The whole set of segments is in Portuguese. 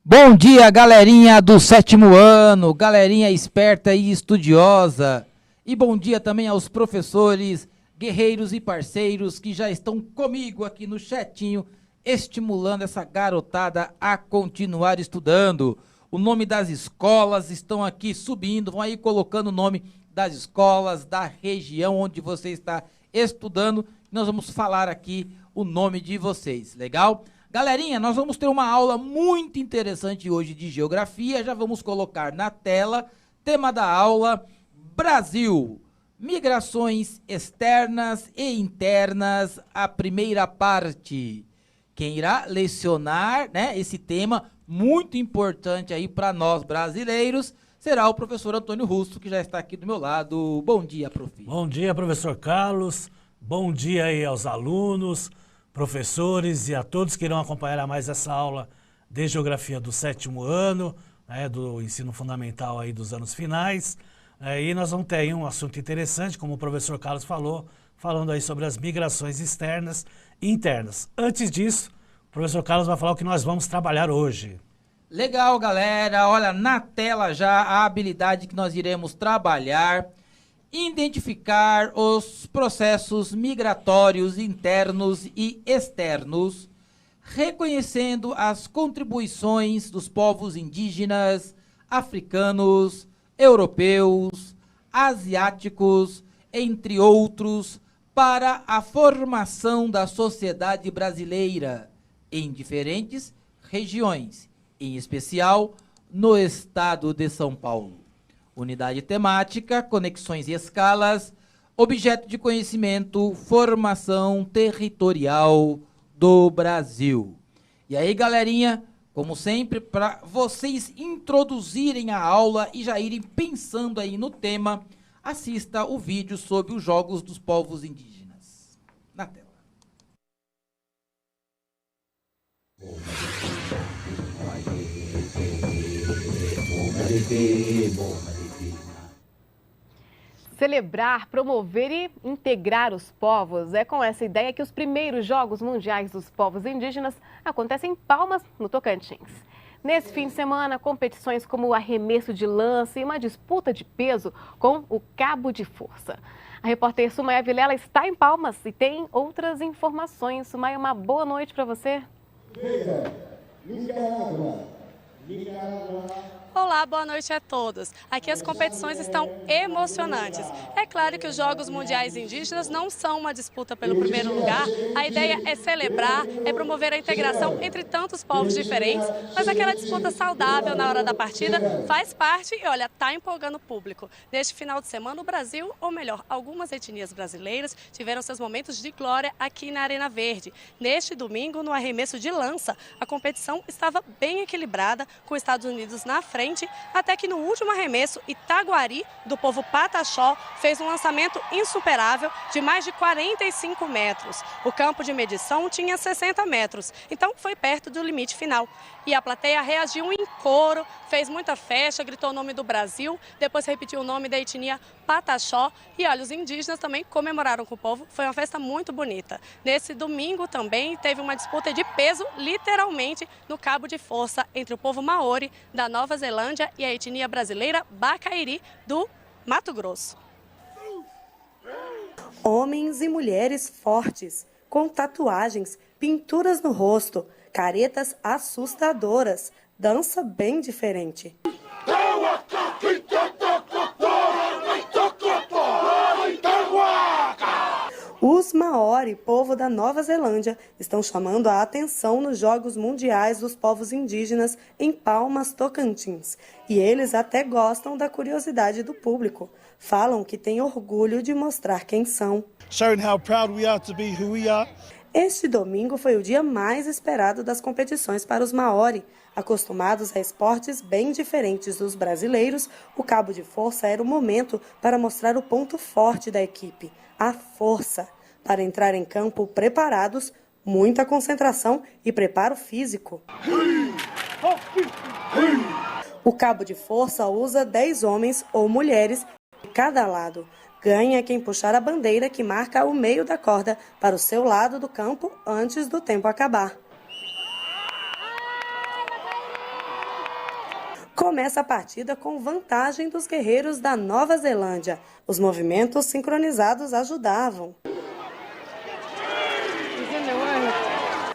Bom dia, galerinha do sétimo ano, galerinha esperta e estudiosa. E bom dia também aos professores, guerreiros e parceiros que já estão comigo aqui no chatinho, estimulando essa garotada a continuar estudando. O nome das escolas estão aqui subindo, vão aí colocando o nome das escolas, da região onde você está estudando. Nós vamos falar aqui o nome de vocês, legal? Galerinha, nós vamos ter uma aula muito interessante hoje de geografia, já vamos colocar na tela, tema da aula, Brasil, migrações externas e internas, a primeira parte. Quem irá lecionar, né, esse tema muito importante aí para nós brasileiros, será o professor Antônio Russo, que já está aqui do meu lado. Bom dia, prof. Bom dia, professor Carlos, bom dia aí aos alunos, professores e a todos que irão acompanhar mais essa aula de Geografia do sétimo ano, né, do ensino fundamental aí dos anos finais. E nós vamos ter aí um assunto interessante, como o professor Carlos falou, falando aí sobre as migrações externas e internas. Antes disso, o professor Carlos vai falar o que nós vamos trabalhar hoje. Legal, galera. Olha, na tela já a habilidade que nós iremos trabalhar. Identificar os processos migratórios internos e externos, reconhecendo as contribuições dos povos indígenas, africanos, europeus, asiáticos, entre outros, para a formação da sociedade brasileira em diferentes regiões, em especial no estado de São Paulo. Unidade temática, conexões e escalas, objeto de conhecimento, formação territorial do Brasil. E aí, galerinha, como sempre, para vocês introduzirem a aula e já irem pensando aí no tema, assista o vídeo sobre os Jogos dos Povos Indígenas. Na tela. Celebrar, promover e integrar os povos. É com essa ideia que os primeiros Jogos Mundiais dos Povos Indígenas acontecem em Palmas, no Tocantins. Nesse fim de semana, competições como o arremesso de lança e uma disputa de peso com o cabo de força. A repórter Sumaia Vilela está em Palmas e tem outras informações. Sumaia, uma boa noite para você. Olá, boa noite a todos. Aqui as competições estão emocionantes. É claro que os Jogos Mundiais Indígenas não são uma disputa pelo primeiro lugar. A ideia é celebrar, é promover a integração entre tantos povos diferentes, mas aquela disputa saudável na hora da partida faz parte e, olha, está empolgando o público. Neste final de semana, o Brasil, ou melhor, algumas etnias brasileiras, tiveram seus momentos de glória aqui na Arena Verde. Neste domingo, no arremesso de lança, a competição estava bem equilibrada, com os Estados Unidos na frente, até que no último arremesso, Itaguari, do povo Pataxó, fez um lançamento insuperável de mais de 45 metros. O campo de medição tinha 60 metros, então foi perto do limite final. E a plateia reagiu em coro, fez muita festa, gritou o nome do Brasil, depois repetiu o nome da etnia Pataxó. E olha, os indígenas também comemoraram com o povo, foi uma festa muito bonita. Nesse domingo também teve uma disputa de peso, literalmente, no cabo de força entre o povo Maori da Nova Zelândia e a etnia brasileira Bacairi do Mato Grosso. Homens e mulheres fortes, com tatuagens, pinturas no rosto, caretas assustadoras, dança bem diferente. Os Maori, povo da Nova Zelândia, estão chamando a atenção nos Jogos Mundiais dos Povos Indígenas em Palmas, Tocantins. E eles até gostam da curiosidade do público. Falam que têm orgulho de mostrar quem são. Este domingo foi o dia mais esperado das competições para os Maori. Acostumados a esportes bem diferentes dos brasileiros, o cabo de força era o momento para mostrar o ponto forte da equipe, a força. Para entrar em campo preparados, muita concentração e preparo físico. O cabo de força usa 10 homens ou mulheres de cada lado. Ganha quem puxar a bandeira que marca o meio da corda para o seu lado do campo antes do tempo acabar. começa a partida com vantagem dos guerreiros da Nova Zelândia. Os movimentos sincronizados ajudavam.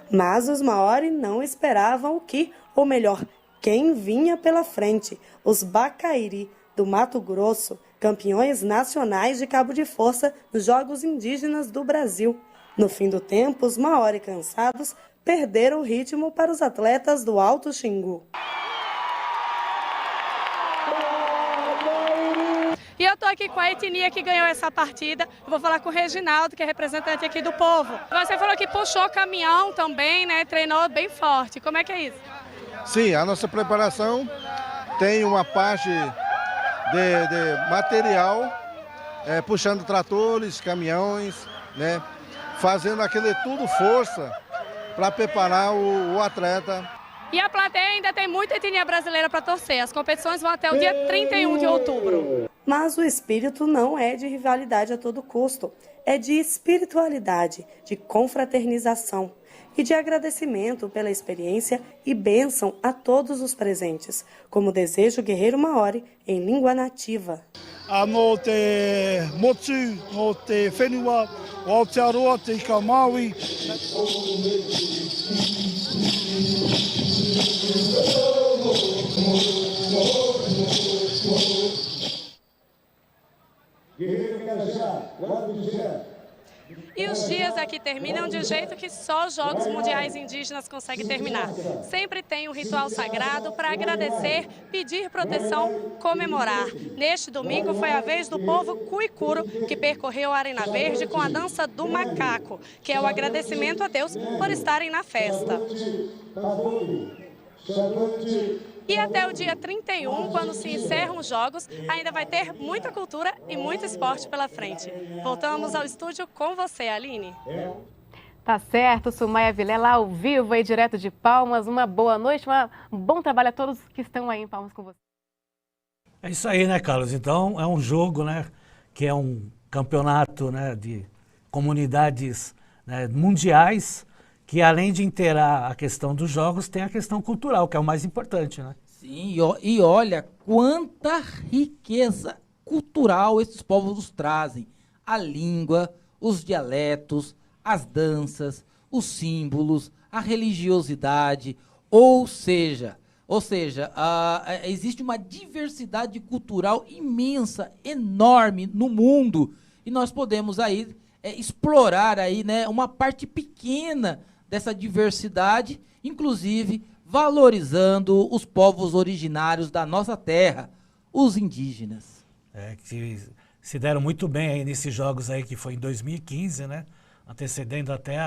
Mas os Maori não esperavam o que, ou melhor, quem vinha pela frente. Os Bacairi, do Mato Grosso, campeões nacionais de cabo de força nos Jogos Indígenas do Brasil. No fim do tempo, os Maori cansados perderam o ritmo para os atletas do Alto Xingu. E eu estou aqui com a etnia que ganhou essa partida. Eu vou falar com o Reginaldo, que é representante aqui do povo. Você falou que puxou caminhão também, né? Treinou bem forte. Como é que é isso? Sim, a nossa preparação tem uma parte de material, puxando tratores, caminhões, né? Fazendo aquele tudo força para preparar o atleta. E a plateia ainda tem muita etnia brasileira para torcer. As competições vão até o dia 31 de outubro. Mas o espírito não é de rivalidade a todo custo. É de espiritualidade, de confraternização e de agradecimento pela experiência e bênção a todos os presentes, como deseja o guerreiro Maori em língua nativa. No te motu, no te whenua, o Aotearoa, te Ikamaui. E os dias aqui terminam de um jeito que só os Jogos Mundiais Indígenas conseguem terminar. Sempre tem um ritual sagrado para agradecer, pedir proteção, comemorar. Neste domingo foi a vez do povo Cuicuro, que percorreu a Arena Verde com a dança do macaco, que é o agradecimento a Deus por estarem na festa. E até o dia 31, quando se encerram os Jogos, ainda vai ter muita cultura e muito esporte pela frente. Voltamos ao estúdio com você, Aline. Tá certo, Sumaia Vilela ao vivo aí, direto de Palmas. Uma boa noite, um bom trabalho a todos que estão aí em Palmas com você. É isso aí, né, Carlos? Então, é um jogo, né, que é um campeonato, né, de comunidades, né, mundiais, que além de inteirar a questão dos jogos, tem a questão cultural, que é o mais importante, né? Sim, e olha quanta riqueza cultural esses povos nos trazem. A língua, os dialetos, as danças, os símbolos, a religiosidade, ou seja, existe uma diversidade cultural imensa, enorme no mundo, e nós podemos aí explorar aí, né, uma parte pequena dessa diversidade, inclusive valorizando os povos originários da nossa terra, os indígenas. Que se deram muito bem aí nesses jogos aí que foi em 2015, né? Antecedendo até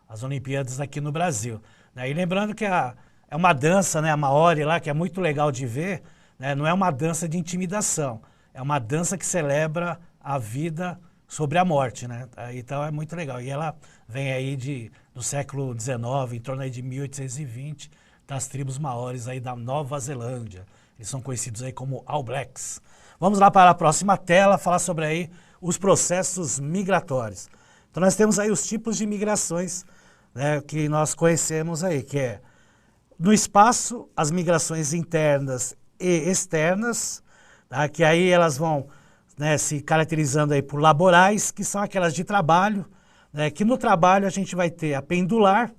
as Olimpíadas aqui no Brasil. E lembrando que é uma dança, né, a Maori lá, que é muito legal de ver, né? Não é uma dança de intimidação, é uma dança que celebra a vida sobre a morte, né? Então é muito legal. E ela vem aí do século XIX, em torno aí de 1820, das tribos maoris aí da Nova Zelândia. Eles são conhecidos aí como All Blacks. Vamos lá para a próxima tela, falar sobre aí os processos migratórios. Então nós temos aí os tipos de migrações, né, que nós conhecemos aí, que é no espaço, as migrações internas e externas, tá, que aí elas vão, né, se caracterizando aí por laborais, que são aquelas de trabalho, né, que no trabalho a gente vai ter a pendular,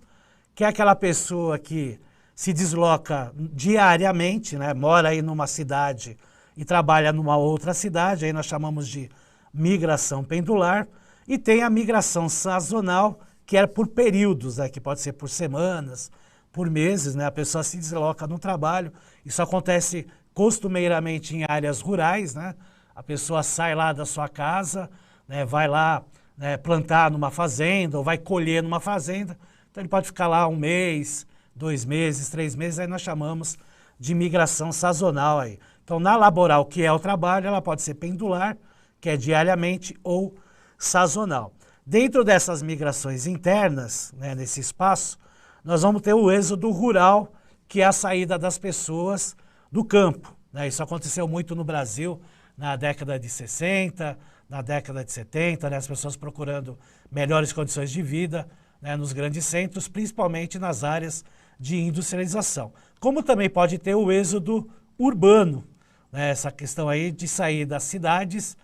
que é aquela pessoa que se desloca diariamente, né, mora aí numa cidade e trabalha numa outra cidade, aí nós chamamos de migração pendular, e tem a migração sazonal, que é por períodos, né, que pode ser por semanas, por meses, né, a pessoa se desloca no trabalho. Isso acontece costumeiramente em áreas rurais, né, a pessoa sai lá da sua casa, né, vai lá, né, plantar numa fazenda ou vai colher numa fazenda, então ele pode ficar lá 1 mês, 2 meses, 3 meses, aí nós chamamos de migração sazonal aí. Então, na laboral, que é o trabalho, ela pode ser pendular, que é diariamente, ou sazonal. Dentro dessas migrações internas, né, nesse espaço, nós vamos ter o êxodo rural, que é a saída das pessoas do campo, né? Isso aconteceu muito no Brasil na década de 60, na década de 70, né, as pessoas procurando melhores condições de vida, né, nos grandes centros, principalmente nas áreas de industrialização. Como também pode ter o êxodo urbano, né? Essa questão aí de sair das cidades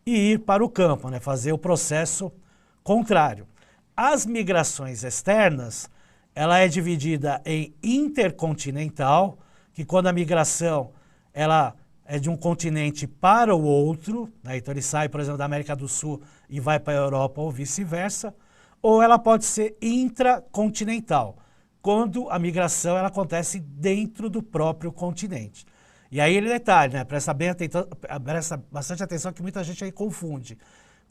e ir para o campo, né? Fazer o processo contrário. As migrações externas, ela é dividida em intercontinental, que quando a migração ela é de um continente para o outro, né? Então ele sai, por exemplo, da América do Sul e vai para a Europa ou vice-versa, ou ela pode ser intracontinental, quando a migração ela acontece dentro do próprio continente. E aí ele detalhe, né? Presta bastante atenção que muita gente aí confunde.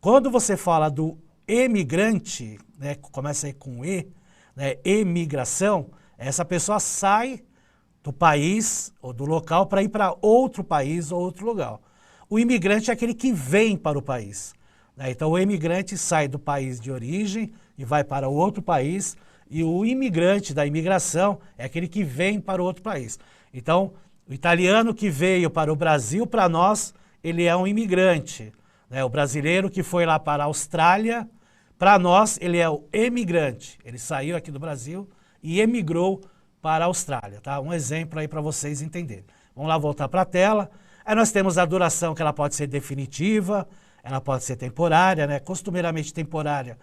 Quando você fala do emigrante, né? Começa aí com E, né? Emigração, essa pessoa sai do país ou do local para ir para outro país ou outro lugar. O imigrante é aquele que vem para o país, né? Então o imigrante sai do país de origem e vai para outro país, e o imigrante da imigração é aquele que vem para o outro país. Então, o italiano que veio para o Brasil, para nós, ele é um imigrante, né? O brasileiro que foi lá para a Austrália, para nós, ele é o emigrante. Ele saiu aqui do Brasil e emigrou para a Austrália, tá? Um exemplo aí para vocês entenderem. Vamos lá voltar para a tela. Aí nós temos a duração, que ela pode ser definitiva, ela pode ser temporária, né? Costumeiramente temporária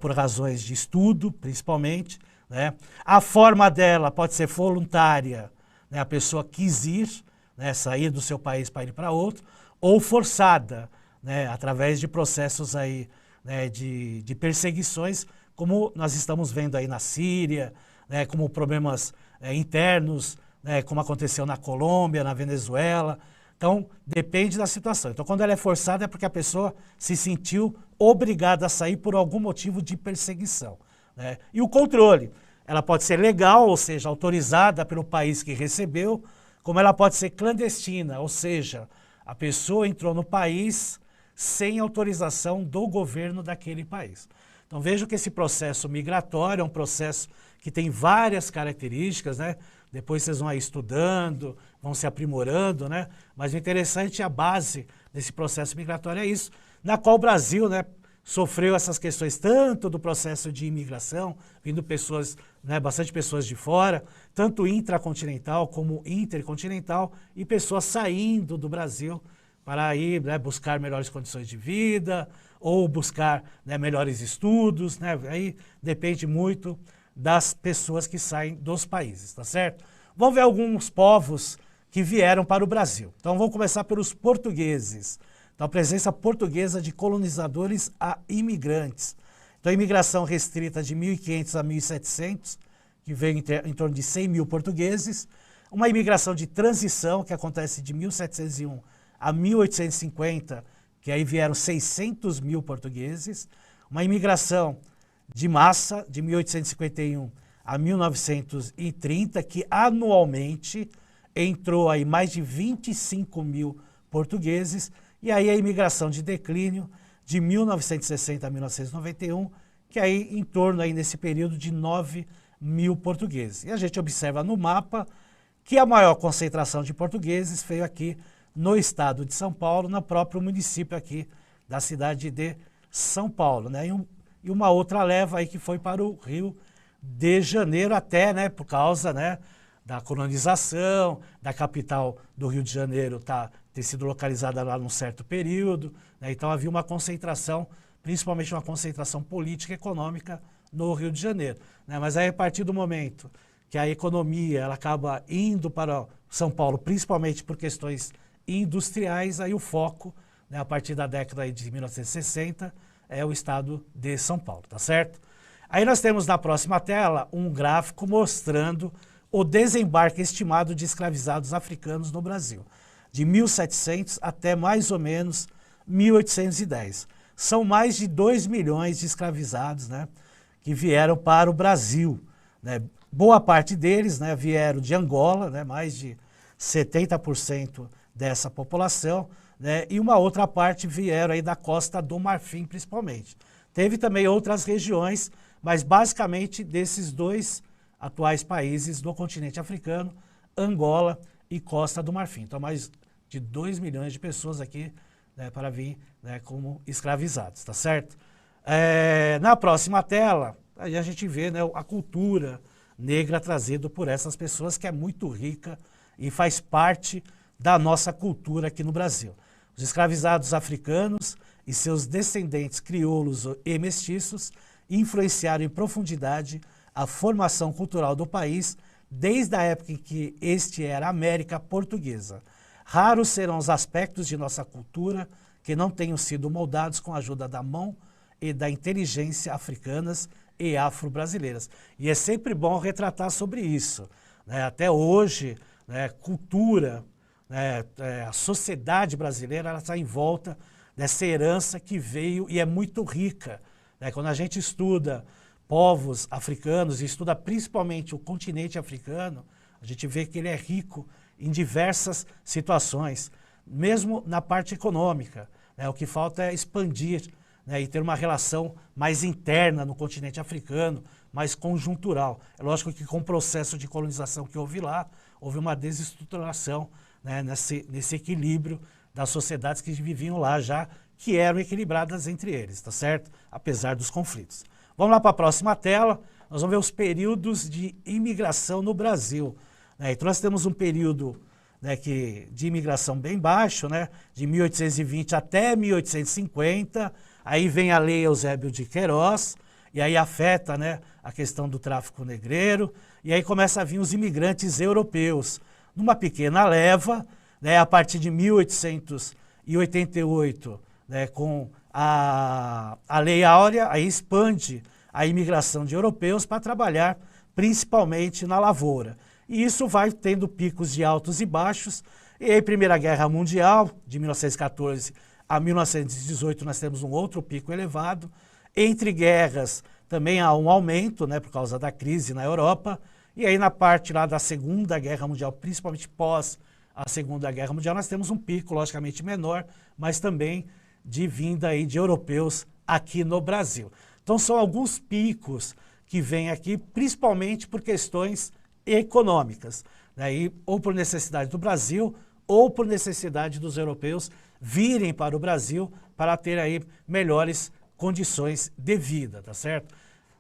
por razões de estudo, principalmente, né? A forma dela pode ser voluntária, né? A pessoa quis ir, né? Sair do seu país para ir para outro, ou forçada, né? Através de processos aí, né? de perseguições, como nós estamos vendo aí na Síria, né? Como problemas internos, né? Como aconteceu na Colômbia, na Venezuela. Então, depende da situação. Então, quando ela é forçada é porque a pessoa se sentiu obrigada a sair por algum motivo de perseguição, né? E o controle, ela pode ser legal, ou seja, autorizada pelo país que recebeu, como ela pode ser clandestina, ou seja, a pessoa entrou no país sem autorização do governo daquele país. Então, vejo que esse processo migratório é um processo que tem várias características, né? Depois vocês vão aí estudando, vão se aprimorando, né? Mas o interessante, a base desse processo migratório é isso, na qual o Brasil, né, sofreu essas questões tanto do processo de imigração, vindo pessoas, né, bastante pessoas de fora, tanto intracontinental como intercontinental, e pessoas saindo do Brasil para ir, né, buscar melhores condições de vida, ou buscar, né, melhores estudos, né? Aí depende muito das pessoas que saem dos países, tá certo? Vamos ver alguns povos que vieram para o Brasil. Então vamos começar pelos portugueses. Então a presença portuguesa de colonizadores a imigrantes. Então a imigração restrita de 1500 a 1700, que veio em torno de 100 mil portugueses. Uma imigração de transição, que acontece de 1701 a 1850, que aí vieram 600 mil portugueses. Uma imigração de massa, de 1851 a 1930, que anualmente entrou aí mais de 25 mil portugueses, e aí a imigração de declínio de 1960 a 1991, que aí em torno aí nesse período de 9 mil portugueses. E a gente observa no mapa que a maior concentração de portugueses veio aqui no estado de São Paulo, no próprio município aqui da cidade de São Paulo, né? E uma outra leva aí que foi para o Rio de Janeiro até, né, por causa, né, da colonização, da capital do Rio de Janeiro ter sido localizada lá num certo período, né? Então havia uma concentração, principalmente uma concentração política e econômica no Rio de Janeiro, né? Mas aí a partir do momento que a economia ela acaba indo para São Paulo, principalmente por questões industriais, aí o foco, né, a partir da década aí de 1960, é o estado de São Paulo, tá certo? Aí nós temos na próxima tela um gráfico mostrando o desembarque estimado de escravizados africanos no Brasil, de 1700 até mais ou menos 1810. São mais de 2 milhões de escravizados, né, que vieram para o Brasil, né? Boa parte deles, né, vieram de Angola, né, mais de 70% dessa população, né, e uma outra parte vieram aí da Costa do Marfim, principalmente. Teve também outras regiões, mas basicamente desses dois atuais países do continente africano, Angola e Costa do Marfim. Então, mais de 2 milhões de pessoas aqui, né, para vir, né, como escravizados, tá certo? Na próxima tela, aí a gente vê, né, a cultura negra trazida por essas pessoas, que é muito rica e faz parte da nossa cultura aqui no Brasil. Os escravizados africanos e seus descendentes crioulos e mestiços influenciaram em profundidade a formação cultural do país desde a época em que este era América Portuguesa. Raros serão os aspectos de nossa cultura que não tenham sido moldados com a ajuda da mão e da inteligência africanas e afro-brasileiras. E é sempre bom retratar sobre isso, né? Até hoje, né, cultura, né, a sociedade brasileira está em volta dessa herança que veio e é muito rica, né? Quando a gente estuda povos africanos e estuda principalmente o continente africano, a gente vê que ele é rico em diversas situações, mesmo na parte econômica, né? O que falta é expandir, né, e ter uma relação mais interna no continente africano, mais conjuntural. É lógico que com o processo de colonização que houve lá, houve uma desestruturação, né, nesse equilíbrio das sociedades que viviam lá já, que eram equilibradas entre eles, tá certo? Apesar dos conflitos. Vamos lá para a próxima tela, nós vamos ver os períodos de imigração no Brasil, né? Então nós temos um período, né, de imigração bem baixo, né, de 1820 até 1850, aí vem a Lei Eusébio de Queiroz, e aí afeta, né, a questão do tráfico negreiro, e aí começa a vir os imigrantes europeus, numa pequena leva, né, a partir de 1888, né, com a Lei Áurea, aí expande a imigração de europeus para trabalhar principalmente na lavoura. E isso vai tendo picos de altos e baixos, e aí Primeira Guerra Mundial, de 1914 a 1918, nós temos um outro pico elevado. Entre guerras também há um aumento, né, por causa da crise na Europa. E aí na parte lá da Segunda Guerra Mundial, principalmente pós a Segunda Guerra Mundial, nós temos um pico logicamente menor, mas também de vinda aí de europeus aqui no Brasil. Então são alguns picos que vêm aqui, principalmente por questões econômicas, né, e, ou por necessidade do Brasil, ou por necessidade dos europeus virem para o Brasil para ter aí melhores condições de vida, tá certo?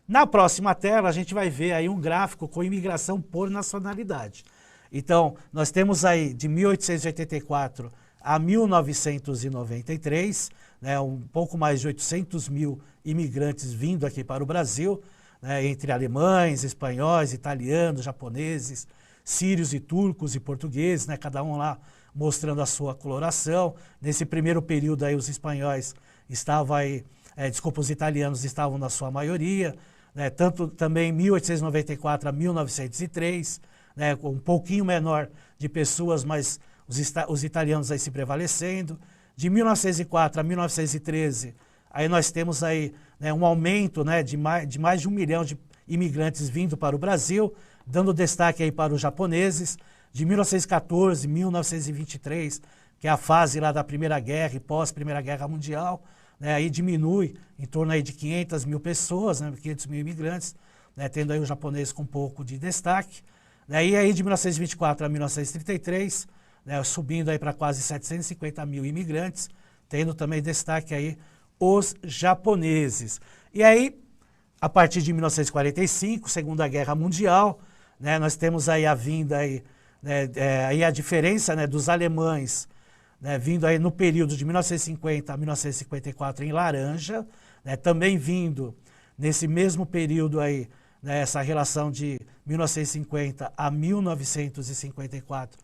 Na próxima tela a gente vai ver aí um gráfico com imigração por nacionalidade. Então, nós temos aí de 1884 a 1993, né, um pouco mais de 800 mil imigrantes vindo aqui para o Brasil, né, entre alemães, espanhóis, italianos, japoneses, sírios e turcos e portugueses, né, cada um lá mostrando a sua coloração. Nesse primeiro período aí os espanhóis estavam aí, os italianos estavam na sua maioria, né, tanto também 1894 a 1903, né, com um pouquinho menor de pessoas, mas os italianos aí se prevalecendo. De 1904 a 1913, aí nós temos aí, né, um aumento, né, de mais de 1 milhão de imigrantes vindo para o Brasil, dando destaque aí para os japoneses. De 1914 a 1923, que é a fase lá da Primeira Guerra e pós-Primeira Guerra Mundial, né, aí diminui em torno aí de 500 mil pessoas, né, 500 mil imigrantes, né, tendo aí o japonês com um pouco de destaque. E aí de 1924 a 1933, né, subindo aí para quase 750 mil imigrantes, tendo também destaque aí os japoneses. E aí, a partir de 1945, Segunda Guerra Mundial, né, nós temos aí a vinda aí, né, aí a diferença, né, dos alemães, né, vindo aí no período de 1950 a 1954 em laranja, né, também vindo nesse mesmo período aí, né, essa relação de 1950 a 1954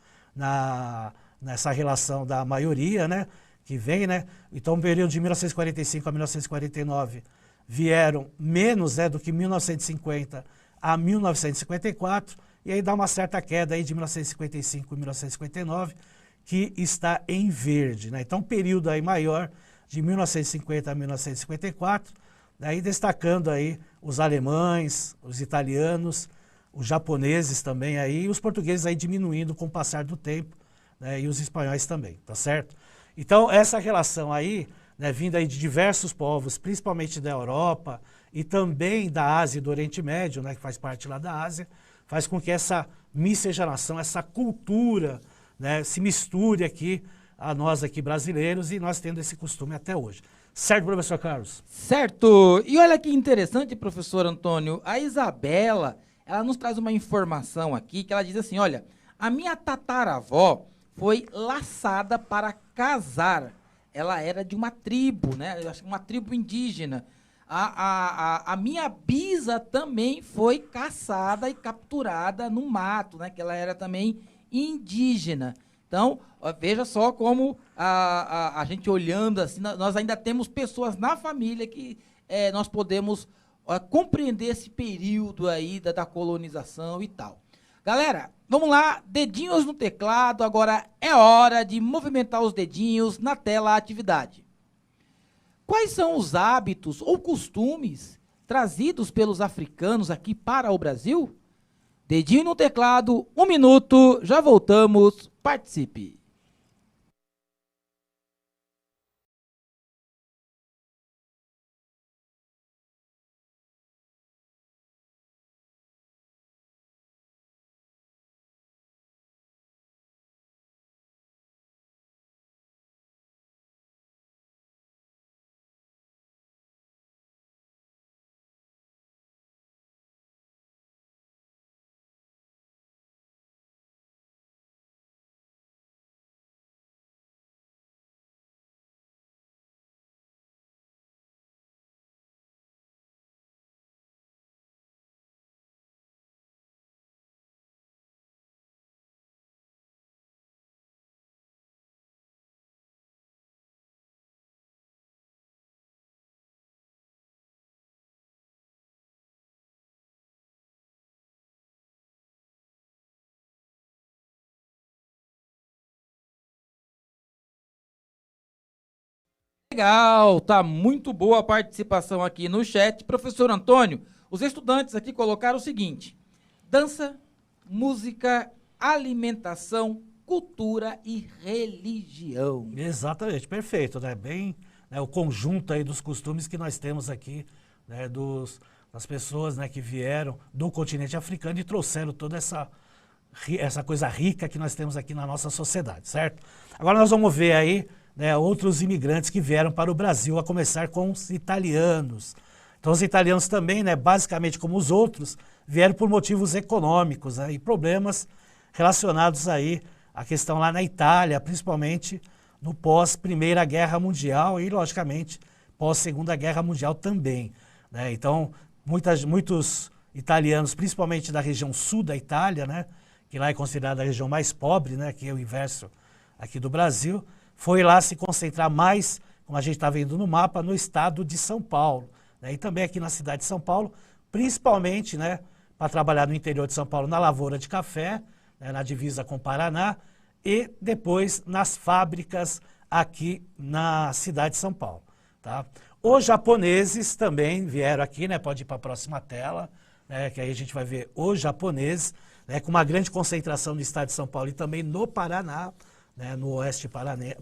nessa relação da maioria, né, que vem, né, então o período de 1945 a 1949 vieram menos, né, do que 1950 a 1954, e aí dá uma certa queda aí de 1955 a 1959, que está em verde, né? Então, período aí maior de 1950 a 1954, aí destacando aí os alemães, os italianos, os japoneses também aí, e os portugueses aí diminuindo com o passar do tempo, né, e os espanhóis também, tá certo? Então, essa relação aí, né, vinda aí de diversos povos, principalmente da Europa e também da Ásia e do Oriente Médio, né, que faz parte lá da Ásia, faz com que essa miscigenação, essa cultura, né, se misture aqui a nós aqui brasileiros, e nós tendo esse costume até hoje. Certo, professor Carlos? Certo. E olha que interessante, professor Antônio, a Isabela, ela nos traz uma informação aqui, que ela diz assim, olha, A minha tataravó foi laçada para casar. Ela era de uma tribo, né? Eu acho que uma tribo indígena. A minha bisa também foi caçada e capturada no mato, né? Que ela era também indígena. Então, ó, veja só como a gente olhando assim, nós ainda temos pessoas na família que nós podemos compreender esse período aí da colonização e tal. Galera, vamos lá, dedinhos no teclado, agora é hora de movimentar os dedinhos na tela atividade. Quais são os hábitos ou costumes trazidos pelos africanos aqui para o Brasil? Dedinho no teclado, 1 minuto, já voltamos, participe. Legal, tá muito boa a participação aqui no chat. Professor Antônio, os estudantes aqui colocaram o seguinte: dança, música, alimentação, cultura e religião. Exatamente, perfeito, né? Bem, né, o conjunto aí dos costumes que nós temos aqui, né, das pessoas, né, que vieram do continente africano e trouxeram toda essa coisa rica que nós temos aqui na nossa sociedade, certo? Agora nós vamos ver aí, né, outros imigrantes que vieram para o Brasil, a começar com os italianos. Então os italianos também, né, basicamente como os outros, vieram por motivos econômicos, né, e problemas relacionados aí à questão lá na Itália, principalmente no pós-Primeira Guerra Mundial e, logicamente, pós-Segunda Guerra Mundial também, né? Então muitos italianos, principalmente da região sul da Itália, né, que lá é considerada a região mais pobre, né, que é o inverso aqui do Brasil, foi lá se concentrar mais, como a gente está vendo no mapa, no estado de São Paulo, né? E também aqui na cidade de São Paulo, principalmente, né, para trabalhar no interior de São Paulo, na lavoura de café, né, na divisa com o Paraná, e depois nas fábricas aqui na cidade de São Paulo. Tá? Os japoneses também vieram aqui, né, pode ir para a próxima tela, né, que aí a gente vai ver os japoneses, né, com uma grande concentração no estado de São Paulo e também no Paraná, né, no oeste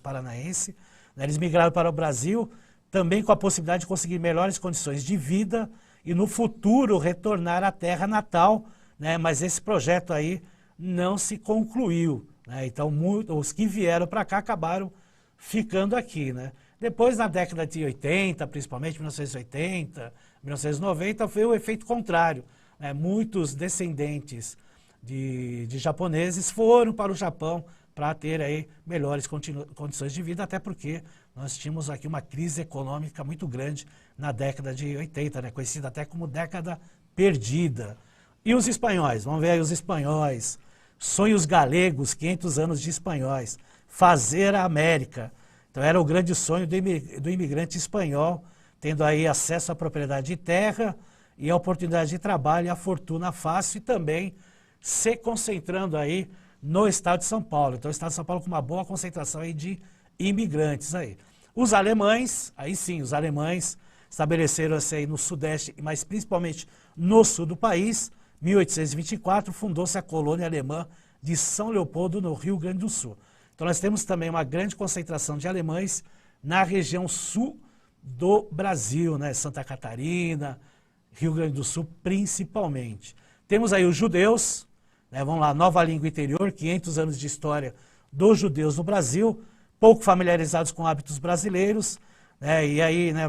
paranaense. Né, eles migraram para o Brasil também com a possibilidade de conseguir melhores condições de vida e no futuro retornar à terra natal, né, mas esse projeto aí não se concluiu, né, então os que vieram para cá acabaram ficando aqui, né. Depois, na década de 80, principalmente 1980, 1990, foi o efeito contrário, né, muitos descendentes de japoneses foram para o Japão para ter aí melhores condições de vida, até porque nós tínhamos aqui uma crise econômica muito grande na década de 80, né, conhecida até como década perdida. E os espanhóis? Vamos ver aí os espanhóis. Sonhos galegos, 500 anos de espanhóis. Fazer a América. Então era o grande sonho do imigrante espanhol, tendo aí acesso à propriedade de terra e a oportunidade de trabalho e a fortuna fácil e também se concentrando aí no estado de São Paulo. Então o estado de São Paulo com uma boa concentração aí de imigrantes aí. Os alemães, aí sim, os alemães estabeleceram-se aí no sudeste, mas principalmente no sul do país. 1824 fundou-se a colônia alemã de São Leopoldo, no Rio Grande do Sul. Então nós temos também uma grande concentração de alemães na região sul do Brasil, né? Santa Catarina, Rio Grande do Sul principalmente. Temos aí os judeus, né? Vamos lá, Nova Língua Interior, 500 anos de história dos judeus no Brasil, pouco familiarizados com hábitos brasileiros, né? E aí, né,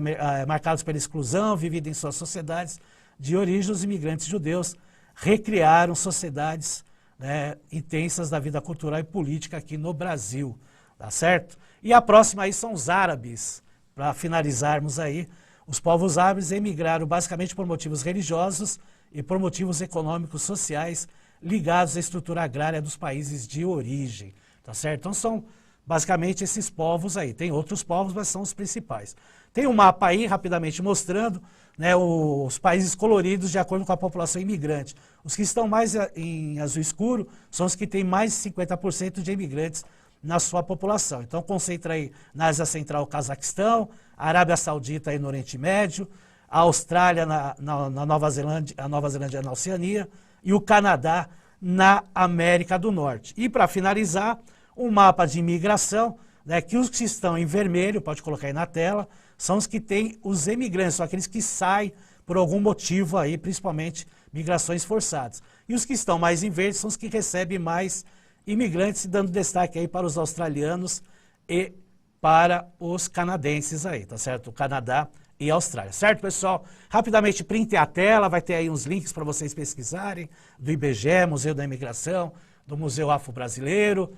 marcados pela exclusão, vividos em suas sociedades de origem, os imigrantes judeus recriaram sociedades né, intensas da vida cultural e política aqui no Brasil, tá certo? E a próxima aí são os árabes, para finalizarmos aí. Os povos árabes emigraram basicamente por motivos religiosos e por motivos econômicos, sociais, ligados à estrutura agrária dos países de origem, tá certo? Então são basicamente esses povos aí. Tem outros povos, mas são os principais. Tem um mapa aí, rapidamente mostrando, né, os países coloridos de acordo com a população imigrante. Os que estão mais em azul escuro são os que têm mais de 50% de imigrantes na sua população. Então concentra aí na Ásia Central o Cazaquistão, a Arábia Saudita aí no Oriente Médio, a Austrália na Nova Zelândia, a Nova Zelândia na Oceania e o Canadá na América do Norte. E para finalizar, um mapa de imigração, né, que os que estão em vermelho, pode colocar aí na tela, são os que têm os emigrantes, são aqueles que saem por algum motivo aí, principalmente migrações forçadas. E os que estão mais em verde são os que recebem mais imigrantes, dando destaque aí para os australianos e para os canadenses aí, tá certo? O Canadá e a Austrália, certo, pessoal? Rapidamente printe a tela, vai ter aí uns links para vocês pesquisarem, do IBGE, Museu da Imigração, do Museu Afro-Brasileiro.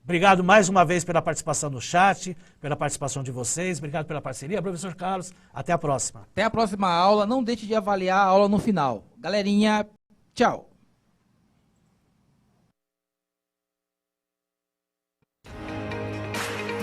Obrigado mais uma vez pela participação no chat, pela participação de vocês, obrigado pela parceria, professor Carlos, até a próxima. Até a próxima aula, não deixe de avaliar a aula no final. Galerinha, tchau.